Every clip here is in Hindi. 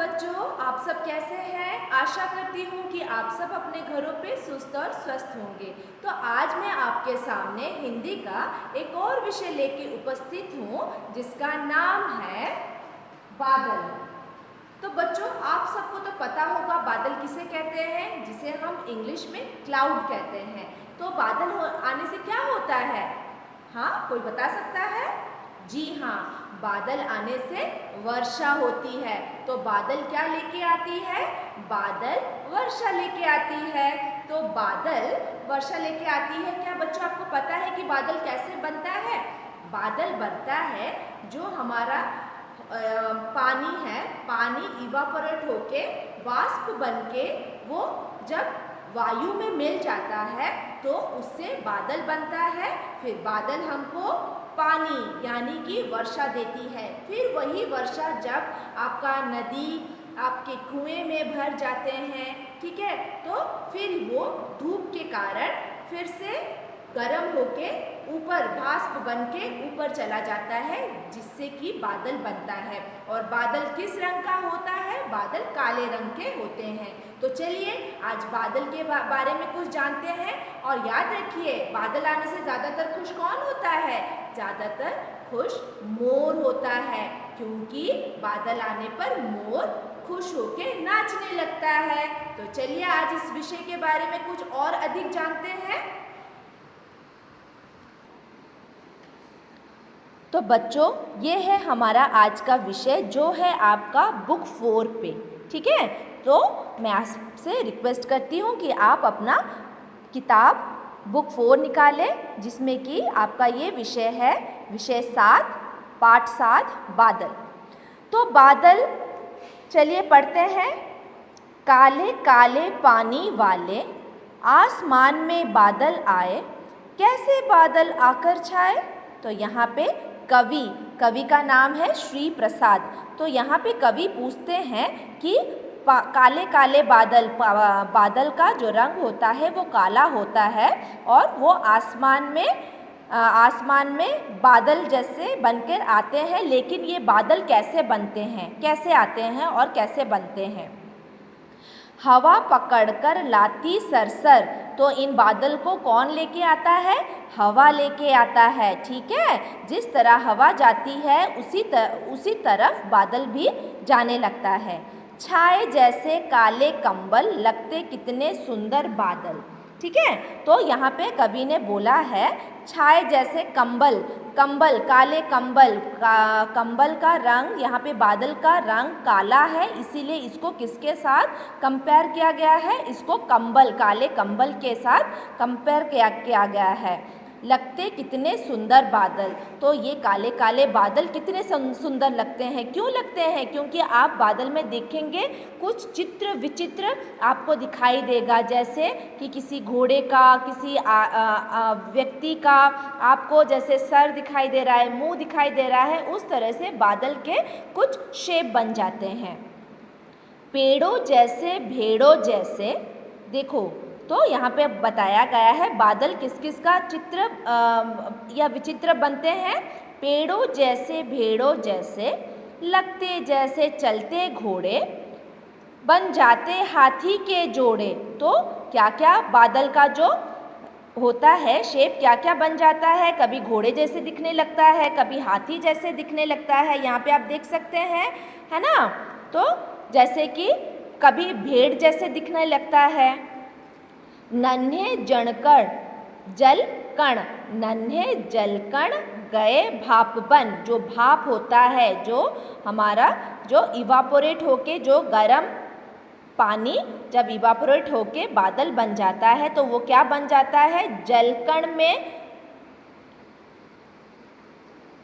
बच्चों, आप सब कैसे हैं? आशा करती हूँ कि आप सब अपने घरों पे सुस्त और स्वस्थ होंगे। तो आज मैं आपके सामने हिंदी का एक और विषय लेके उपस्थित हूँ जिसका नाम है बादल। तो बच्चों, आप सबको तो पता होगा बादल किसे कहते हैं, जिसे हम इंग्लिश में क्लाउड कहते हैं। तो बादल आने से क्या होता है? हाँ, कोई बता सकता है? जी हाँ, बादल आने से वर्षा होती है। तो बादल क्या लेके आती है? बादल वर्षा लेके आती है। तो बादल वर्षा लेके आती है। क्या बच्चों आपको पता है कि बादल कैसे बनता है? बादल बनता है जो हमारा पानी है, पानी इवापोरेट होके वाष्प बनके वो जब वायु में मिल जाता है तो उससे बादल बनता है। फिर बादल हमको पानी यानी कि वर्षा देती है। फिर वही वर्षा जब आपका नदी आपके कुएं में भर जाते हैं, ठीक है, तो फिर वो धूप के कारण फिर से गर्म होके ऊपर वाष्प बन के ऊपर चला जाता है, जिससे कि बादल बनता है। और बादल किस रंग का होता है? बादल काले रंग के होते हैं। तो चलिए आज बादल के बारे में कुछ जानते हैं। और याद रखिए, बादल आने से ज़्यादातर खुश कौन होता है? ज़्यादातर खुश मोर होता है, क्योंकि बादल आने पर मोर खुश होके नाचने लगता है। तो चलिए आज इस विषय के बारे में कुछ और अधिक जानते हैं। तो बच्चों, ये है हमारा आज का विषय जो है आपका बुक 4 पे, ठीक है। तो मैं आपसे रिक्वेस्ट करती हूँ कि आप अपना किताब बुक 4 निकालें, जिसमें कि आपका ये विषय है विषय 7 पाठ 7 बादल। तो बादल चलिए पढ़ते हैं। काले काले पानी वाले आसमान में बादल आए, कैसे बादल आकर छाए। तो यहाँ पे कवि का नाम है श्री प्रसाद। तो यहाँ पे कवि पूछते हैं कि काले काले बादल का जो रंग होता है वो काला होता है और वो आसमान में बादल जैसे बनकर आते हैं, लेकिन ये बादल कैसे बनते हैं, कैसे आते हैं और कैसे बनते हैं। हवा पकड़कर लाती सरसर। तो इन बादल को कौन लेके आता है? हवा लेके आता है, ठीक है। जिस तरह हवा जाती है उसी तरफ बादल भी जाने लगता है। छाए जैसे काले कंबल, लगते कितने सुंदर बादल, ठीक है। तो यहाँ पे कवि ने बोला है छाए जैसे कंबल काले कंबल का रंग, यहाँ पे बादल का रंग काला है, इसीलिए इसको किसके साथ कंपेयर किया गया है? इसको काले कंबल के साथ कंपेयर किया गया है। लगते कितने सुंदर बादल। तो ये काले काले बादल कितने सुंदर लगते हैं। क्यों लगते हैं? क्योंकि आप बादल में देखेंगे कुछ चित्र विचित्र आपको दिखाई देगा, जैसे कि किसी घोड़े का, किसी व्यक्ति का आपको जैसे सर दिखाई दे रहा है, मुंह दिखाई दे रहा है, उस तरह से बादल के कुछ शेप बन जाते हैं। पेड़ों जैसे भेड़ों जैसे, देखो तो यहाँ पे बताया गया है बादल किस किस का चित्र या विचित्र बनते हैं। पेड़ों जैसे भेड़ों जैसे, लगते जैसे चलते घोड़े, बन जाते हाथी के जोड़े। तो क्या क्या बादल का जो होता है शेप क्या क्या बन जाता है? कभी घोड़े जैसे दिखने लगता है, कभी हाथी जैसे दिखने लगता है। यहाँ पे आप देख सकते हैं, है ना। तो जैसे कि कभी भेड़ जैसे दिखने लगता है। नन्हे जणकण जल कण, नन्हे जलकण गए भाप बन। जो भाप होता है, जो हमारा जो इवापोरेट होके जो गर्म पानी जब इवापोरेट होके बादल बन जाता है तो वो क्या बन जाता है? जलकण में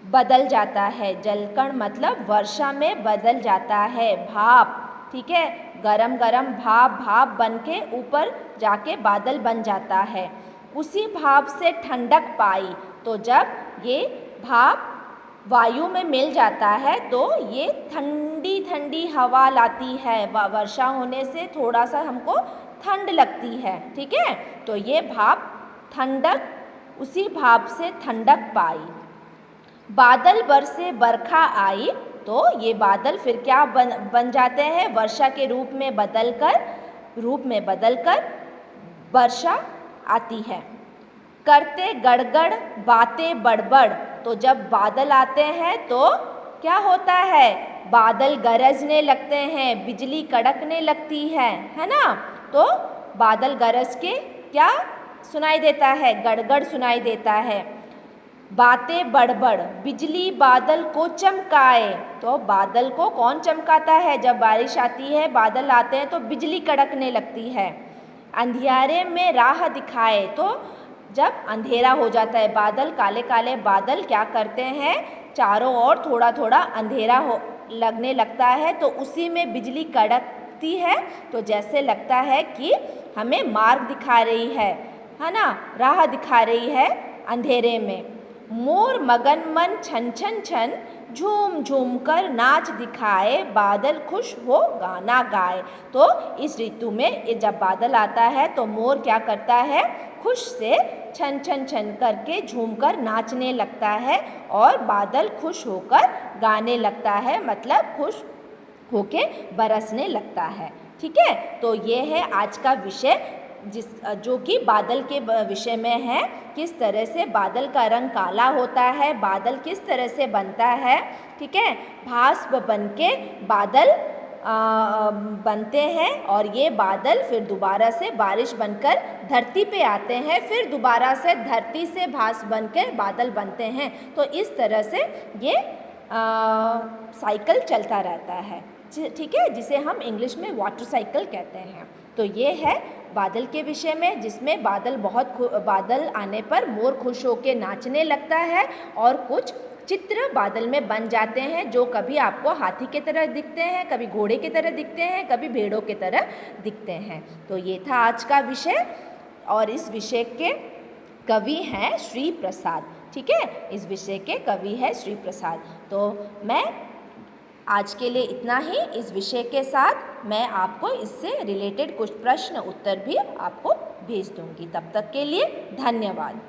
बदल जाता है। जलकण मतलब वर्षा में बदल जाता है। भाप, ठीक है, गरम गरम भाप बन के ऊपर जाके बादल बन जाता है। उसी भाप से ठंडक पाई। तो जब ये भाप वायु में मिल जाता है तो ये ठंडी ठंडी हवा लाती है। वर्षा होने से थोड़ा सा हमको ठंड लगती है, ठीक है। तो ये भाप ठंडक, उसी भाप से ठंडक पाई। बादल बरसे बरखा आई, तो ये बादल फिर क्या बन जाते हैं, वर्षा के रूप में बदलकर वर्षा आती है। करते गड़गड़ बातें बड़बड़, तो जब बादल आते हैं तो क्या होता है, बादल गरजने लगते हैं, बिजली कड़कने लगती है ना। तो बादल गरज के क्या सुनाई देता है, गड़गड़ सुनाई देता है। बातें बड़बड़, बिजली बादल को चमकाए, तो बादल को कौन चमकाता है, जब बारिश आती है, बादल आते हैं तो बिजली कड़कने लगती है। अंधियारे में राह दिखाए, तो जब अंधेरा हो जाता है, बादल काले काले बादल क्या करते हैं, चारों ओर थोड़ा थोड़ा अंधेरा लगने लगता है, तो उसी में बिजली कड़कती है, तो जैसे लगता है कि हमें मार्ग दिखा रही है ना, राह दिखा रही है अंधेरे में। मोर मगन मन छन छन छन, झूम झूम कर नाच दिखाए, बादल खुश हो गाना गाए। तो इस ऋतु में जब बादल आता है तो मोर क्या करता है, खुश से छन छन छन करके झूम कर नाचने लगता है, और बादल खुश होकर गाने लगता है, मतलब खुश होके बरसने लगता है। ठीक है, तो ये है आज का विषय जो कि बादल के विषय में है। किस तरह से बादल का रंग काला होता है, बादल किस तरह से बनता है। ठीक है, भास्प बन के बादल बनते हैं, और ये बादल फिर दोबारा से बारिश बनकर धरती पे आते हैं, फिर दोबारा से धरती से भास्प बनकर बादल बनते हैं। तो इस तरह से ये साइकिल चलता रहता है। ठीक है, जिसे हम इंग्लिश में वाटर साइकिल कहते हैं। तो ये है बादल के विषय में, जिसमें बादल आने पर मोर खुश होकर नाचने लगता है, और कुछ चित्र बादल में बन जाते हैं, जो कभी आपको हाथी की तरह दिखते हैं, कभी घोड़े की तरह दिखते हैं, कभी भेड़ों की तरह दिखते हैं। तो ये था आज का विषय, और इस विषय के कवि हैं श्री प्रसाद। ठीक है, इस विषय के कवि है श्री प्रसाद। तो मैं आज के लिए इतना ही। इस विषय के साथ मैं आपको इससे रिलेटेड कुछ प्रश्न उत्तर भी आपको भेज दूंगी। तब तक के लिए धन्यवाद।